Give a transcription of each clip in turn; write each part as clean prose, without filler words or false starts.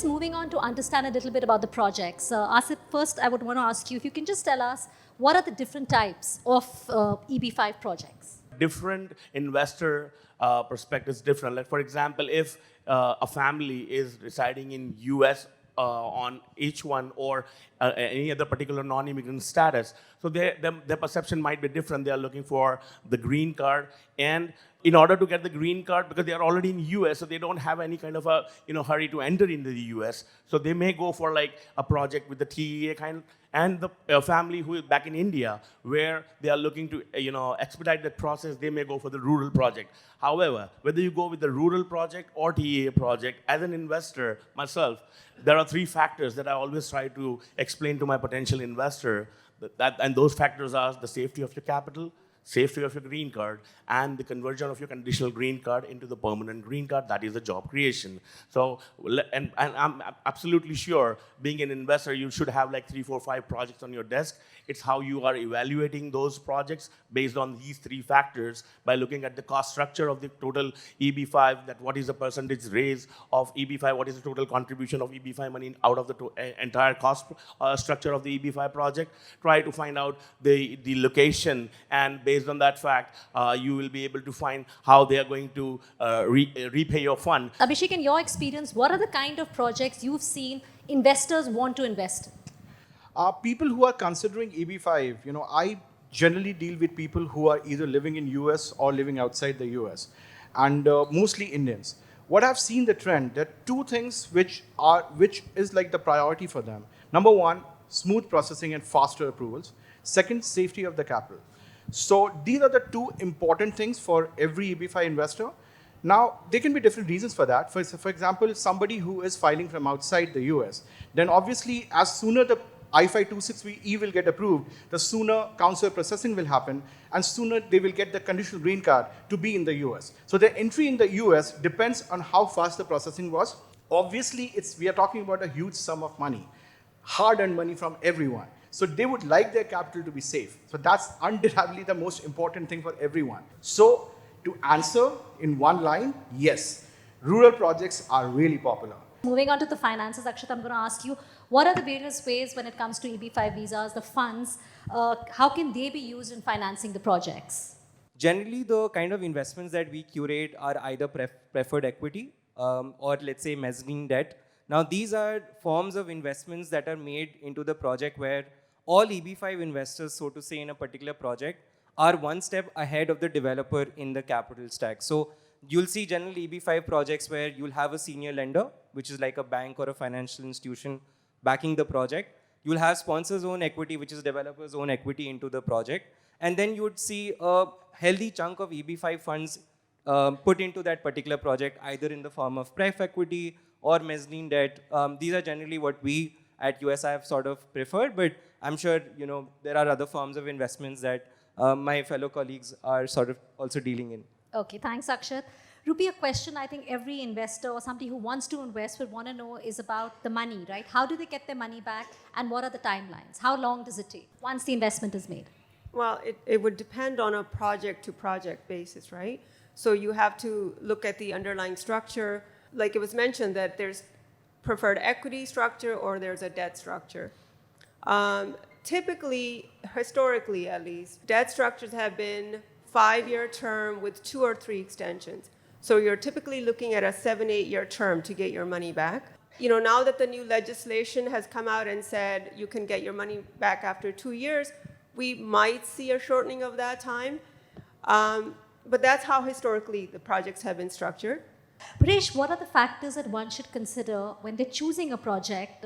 just moving on to understand a little bit about the projects. Asif, first I would want to ask you if you can just tell us what are the different types of EB5 projects? Different investor perspectives different. Like for example, if a family is residing in US on H1 or any other particular non-immigrant status, so their perception might be different. They are looking for the green card, and in order to get the green card, because they are already in US, so they don't have any kind of a hurry to enter into the US, so they may go for like a project with the TEA kind, and the family who is back in India, where they are looking to expedite that process, they may go for the rural project. However, whether you go with the rural project or TEA project, as an investor myself, there are three factors that I always try to explain to my potential investor, and those factors are the safety of your capital, safety of your green card, and the conversion of your conditional green card into the permanent green card. That is the job creation. So, and I'm absolutely sure, being an investor, you should have like 3, 4, 5 projects on your desk. It's how you are evaluating those projects based on these three factors, by looking at the cost structure of the total EB5, that what is the percentage raise of EB5, what is the total contribution of EB5 money out of the entire cost structure of the EB5 project. Try to find out the location, and based on that fact, you will be able to find how they are going to repay your fund. Abhishek, in your experience, what are the kind of projects you've seen investors want to invest in? People who are considering EB5, I generally deal with people who are either living in US or living outside the US, and mostly Indians. What I've seen the trend, there are two things which is like the priority for them. Number one, smooth processing and faster approvals. Second, safety of the capital. So these are the two important things for every EB5 investor. Now, there can be different reasons for that. For example, somebody who is filing from outside the US, then obviously as sooner the I-526E will get approved, the sooner consular processing will happen, and sooner they will get the conditional green card to be in the US. So their entry in the US depends on how fast the processing was. Obviously, we are talking about a huge sum of money, hard-earned money from everyone. So they would like their capital to be safe. So that's undeniably the most important thing for everyone. So to answer in one line, yes, rural projects are really popular. Moving on to the finances, Akshat, I'm going to ask you, what are the various ways when it comes to EB5 visas, the funds, how can they be used in financing the projects? Generally, the kind of investments that we curate are either preferred equity or let's say mezzanine debt. Now, these are forms of investments that are made into the project where all EB5 investors, so to say, in a particular project are one step ahead of the developer in the capital stack. So you'll see generally EB5 projects where you'll have a senior lender, which is like a bank or a financial institution backing the project. You'll have sponsors' own equity, which is developers' own equity into the project. And then you would see a healthy chunk of EB5 funds put into that particular project, either in the form of pref equity or mezzanine debt. These are generally what we at USI have sort of preferred, but I'm sure there are other forms of investments that my fellow colleagues are sort of also dealing in. Okay, thanks, Akshat. Rupi, a question I think every investor or somebody who wants to invest would want to know is about the money, right? How do they get their money back, and what are the timelines? How long does it take once the investment is made? Well, it would depend on a project-to-project basis, right? So you have to look at the underlying structure. Like it was mentioned that there's preferred equity structure or there's a debt structure. Typically, historically at least, debt structures have been 5-year term with 2 or 3 extensions. So you're typically looking at a 7-8 year term to get your money back. Now that the new legislation has come out and said you can get your money back after 2 years, we might see a shortening of that time. But that's how historically the projects have been structured. Paresh, what are the factors that one should consider when they're choosing a project?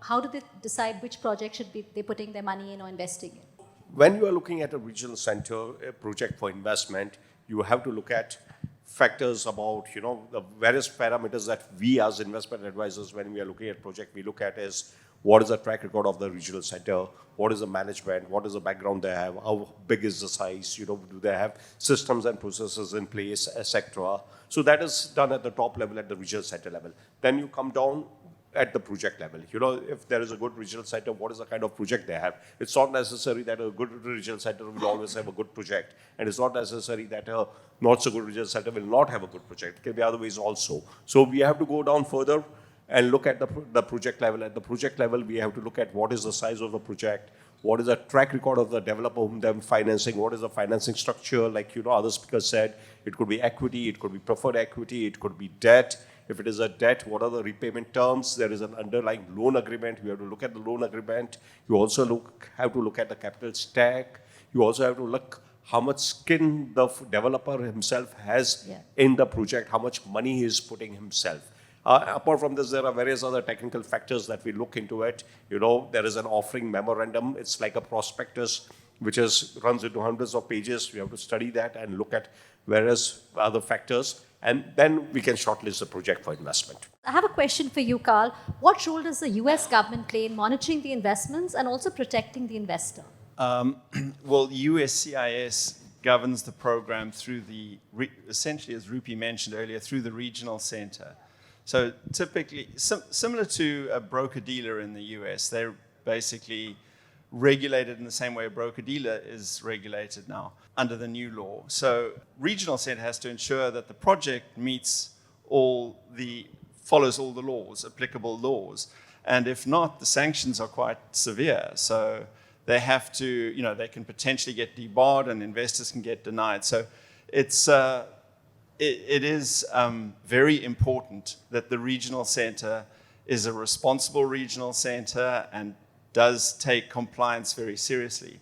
How do they decide which project should they putting their money in or investing in? When you are looking at a regional center project for investment, you have to look at factors about, the various parameters that we as investment advisors, when we are looking at project, we look at is what is the track record of the regional center, what is the management, what is the background they have, how big is the size, do they have systems and processes in place, etc. So that is done at the top level, at the regional center level. Then you come down at the project level. If there is a good regional center, what is the kind of project they have? It's not necessary that a good regional center will always have a good project. And it's not necessary that a not so good regional center will not have a good project. It can be other ways also. So we have to go down further and look at the project level. At the project level, we have to look at what is the size of the project, what is the track record of the developer whom they're financing, what is the financing structure, like other speakers said, it could be equity, it could be preferred equity, it could be debt. If it is a debt, what are the repayment terms? There is an underlying loan agreement. You have to look at the loan agreement. You also have to look at the capital stack. You also have to look how much skin the developer himself has in the project, how much money he is putting himself. Apart from this, there are various other technical factors that we look into it. There is an offering memorandum. It's like a prospectus, which runs into hundreds of pages. We have to study that and look at various other factors. And then we can shortlist the project for investment. I have a question for you, Carl. What role does the US government play in monitoring the investments and also protecting the investor? Well, US GIIS governs the program through essentially, as Rupi mentioned earlier, through the regional center. So typically, similar to a broker-dealer in the US, they're basically regulated in the same way a broker-dealer is regulated now under the new law. So regional center has to ensure that the project follows all the laws, applicable laws. And if not, the sanctions are quite severe. So they have to, they can potentially get debarred and investors can get denied. So it is very important that the regional center is a responsible regional center and does take compliance very seriously.